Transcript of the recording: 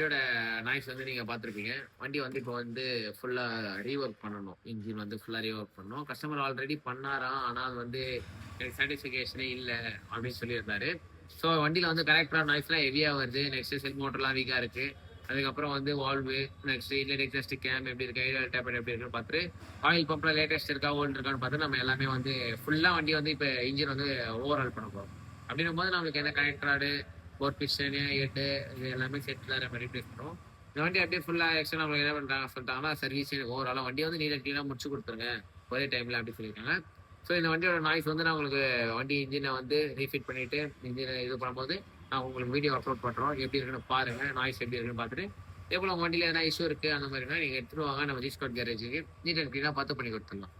வண்டியோட நாய்ஸ் வந்து நீங்க பார்த்துருப்பீங்க. வண்டி வந்து இப்போ வந்து ஃபுல்லா ரீவொர்க் பண்ணணும். இன்ஜின் வந்து ஃபுல்லா ரீவொர்க் பண்ணணும். கஸ்டமர் ஆல்ரெடி பண்ணாராம். ஆனா அது வந்து எனக்கு சாட்டிஸ்ஃபிகேஷனே இல்ல அப்படின்னு சொல்லியிருந்தாரு. ஸோ வண்டியில வந்து கனெக்டர் நாய்ஸ்லாம் ஹெவியா வருது. நெக்ஸ்ட் செல் மோட்டர்லாம் வீக்கா இருக்கு. அதுக்கப்புறம் வந்து valve, next inlet exhaust game எப்படி இருக்கு, ஐடியா டேப்பர் எப்படி இருக்குன்னு பார்த்துட்டு, ஆயில் பம்ப்ல லேட்டஸ்ட் இருக்கா, ஓல்டு இருக்கான்னு பார்த்து நம்ம எல்லாமே வந்து ஃபுல்லா வண்டி வந்து இப்போ இன்ஜின் வந்து ஓவர்ஹால் பண்ண போறோம். அப்படின்னும் போது நம்மளுக்கு என்ன கனெக்டர் ராடு, போர் பிஸ்டனு, ஹெட்டு இது எல்லாமே செட்டில் நம்ம ரீப்ளேஸ் பண்ணுவோம். இந்த வண்டி அப்படியே ஃபுல்லாக ஆக்சுவலாக நம்மளுக்கு என்ன பண்ணுறாங்க சொல்லிட்டாங்கன்னா, சர்வீஸ் ஓவராலாக வண்டி வந்து நீட் அண்ட் க்ளீனாக முடிச்சு கொடுத்துருங்க ஒரே டைமில் அப்படி சொல்லியிருக்காங்க. ஸோ இந்த வண்டியோட நாய்ஸ் வந்து நான் உங்களுக்கு வண்டி இன்ஜினை வந்து ரீஃபிட் பண்ணிவிட்டு இன்ஜினை இது பண்ணும்போது நான் உங்களுக்கு வீடியோ அப்லோட் பண்ணுறோம். எப்படி இருக்குன்னு பாருங்கள், நாய்ஸ் எப்படி இருக்குன்னு பார்த்துட்டு எவ்வளோ வண்டியில் எதனா இஷ்யூ இருக்குது அந்த மாதிரினா நீங்கள் எடுத்துகிட்டு வாங்க நம்ம ஜி ஸ்காட் கேரேஜுக்கு நீட் அண்ட் க்ளீனாக பார்த்து பண்ணி கொடுத்துடலாம்.